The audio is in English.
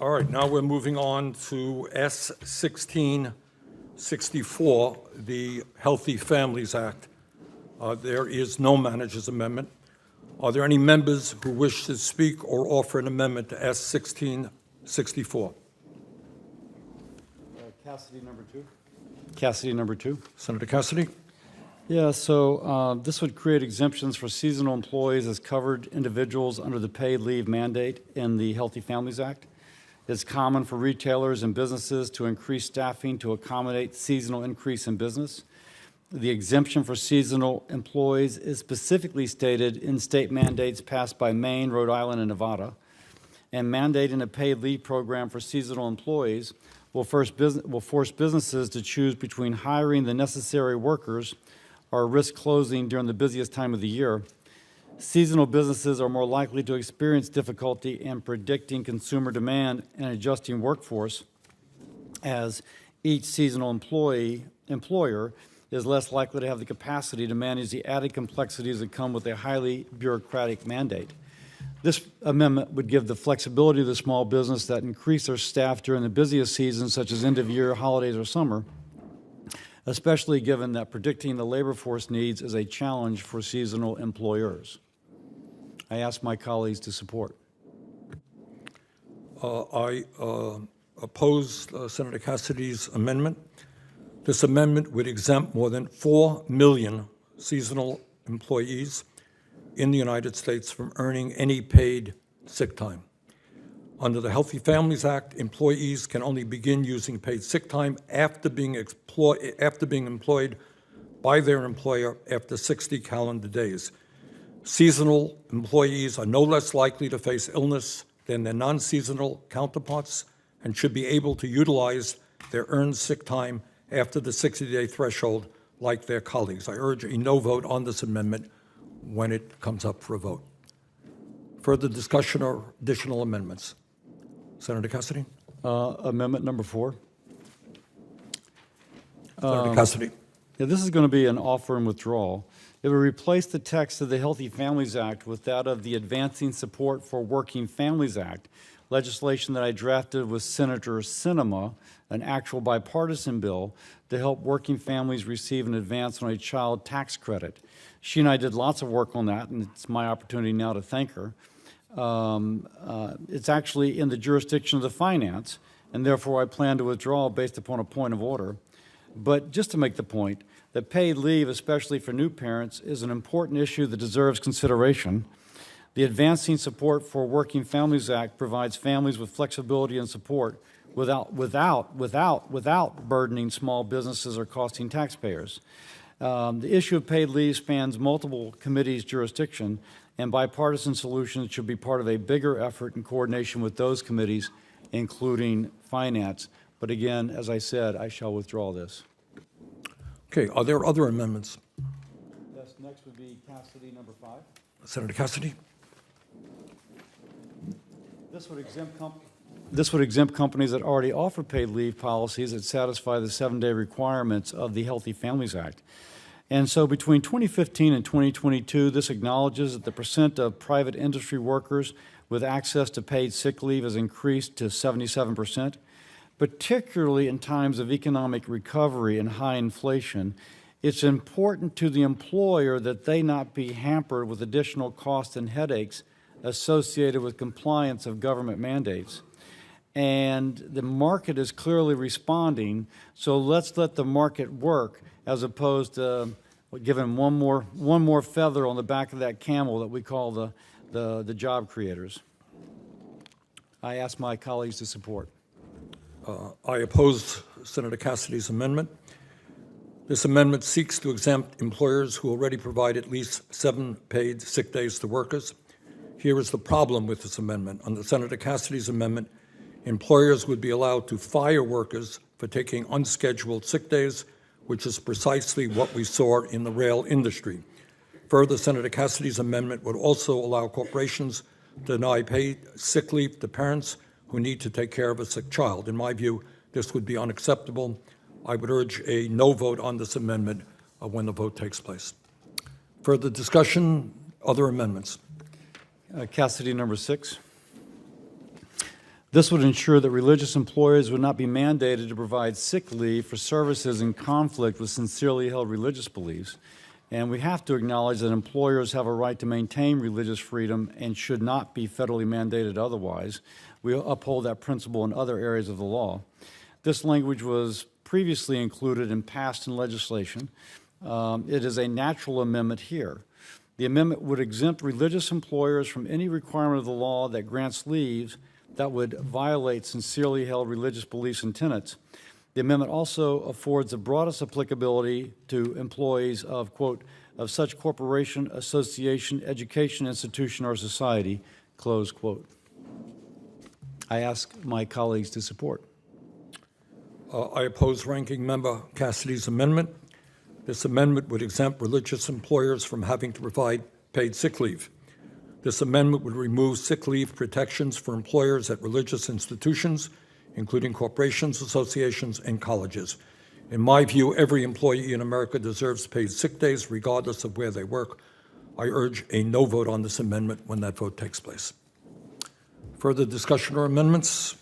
All right, now we're moving on to S 1664, the Healthy Families Act. There is no manager's amendment. Are there any members who wish to speak or offer an amendment to S 1664? Cassidy, number 2. Cassidy, number 2. Senator Cassidy? Yeah, so this would create exemptions for seasonal employees as covered individuals under the paid leave mandate in the Healthy Families Act. It's common for retailers and businesses to increase staffing to accommodate seasonal increase in business. The exemption for seasonal employees is specifically stated in state mandates passed by Maine, Rhode Island, and Nevada. And mandating a paid leave program for seasonal employees will force businesses to choose between hiring the necessary workers or risk closing during the busiest time of the year. Seasonal businesses are more likely to experience difficulty in predicting consumer demand and adjusting workforce, as each seasonal employer is less likely to have the capacity to manage the added complexities that come with a highly bureaucratic mandate. This amendment would give the flexibility to the small business that increase their staff during the busiest seasons, such as end of year, holidays, or summer, especially given that predicting the labor force needs is a challenge for seasonal employers. I ask my colleagues to support. I oppose Senator Cassidy's amendment. This amendment would exempt more than 4 million seasonal employees in the United States from earning any paid sick time. Under the Healthy Families Act, employees can only begin using paid sick time after being employed by their employer after 60 calendar days. Seasonal employees are no less likely to face illness than their non-seasonal counterparts and should be able to utilize their earned sick time after the 60-day threshold like their colleagues. I urge a no vote on this amendment when it comes up for a vote. Further discussion or additional amendments? Senator Cassidy? Amendment number 4. Senator Cassidy. Yeah, this is going to be an offer and withdrawal. It would replace the text of the Healthy Families Act with that of the Advancing Support for Working Families Act, legislation that I drafted with Senator Sinema, an actual bipartisan bill to help working families receive an advance on a child tax credit. She and I did lots of work on that, and it's my opportunity now to thank her. It's actually in the jurisdiction of the finance, and therefore I plan to withdraw based upon a point of order. But just to make the point, that paid leave, especially for new parents, is an important issue that deserves consideration. The Advancing Support for Working Families Act provides families with flexibility and support without burdening small businesses or costing taxpayers. The issue of paid leave spans multiple committees' jurisdiction, and bipartisan solutions should be part of a bigger effort in coordination with those committees, including finance. But again, as I said, I shall withdraw this. Okay, are there other amendments? Yes, next would be Cassidy, number 5. Senator Cassidy? This would exempt companies that already offer paid leave policies that satisfy the 7-day requirements of the Healthy Families Act. And so between 2015 and 2022, this acknowledges that the percent of private industry workers with access to paid sick leave has increased to 77%. Particularly in times of economic recovery and high inflation, it's important to the employer that they not be hampered with additional costs and headaches associated with compliance of government mandates. And the market is clearly responding, so let's let the market work as opposed to giving one more feather on the back of that camel that we call the job creators. I ask my colleagues to support. I oppose Senator Cassidy's amendment. This amendment seeks to exempt employers who already provide at least 7 paid sick days to workers. Here is the problem with this amendment. Under Senator Cassidy's amendment, employers would be allowed to fire workers for taking unscheduled sick days, which is precisely what we saw in the rail industry. Further, Senator Cassidy's amendment would also allow corporations to deny paid sick leave to parents who need to take care of a sick child. In my view, this would be unacceptable. I would urge a no vote on this amendment when the vote takes place. Further discussion, other amendments? Cassidy, number 6. This would ensure that religious employers would not be mandated to provide sick leave for services in conflict with sincerely held religious beliefs. And we have to acknowledge that employers have a right to maintain religious freedom and should not be federally mandated otherwise. We uphold that principle in other areas of the law. This language was previously included and passed in legislation. It is a natural amendment here. The amendment would exempt religious employers from any requirement of the law that grants leave that would violate sincerely held religious beliefs and tenets. The amendment also affords the broadest applicability to employees of, quote, of such corporation, association, education, institution, or society, close quote. I ask my colleagues to support. I oppose Ranking Member Cassidy's amendment. This amendment would exempt religious employers from having to provide paid sick leave. This amendment would remove sick leave protections for employers at religious institutions, including corporations, associations, and colleges. In my view, every employee in America deserves paid sick days regardless of where they work. I urge a no vote on this amendment when that vote takes place. Further discussion or amendments?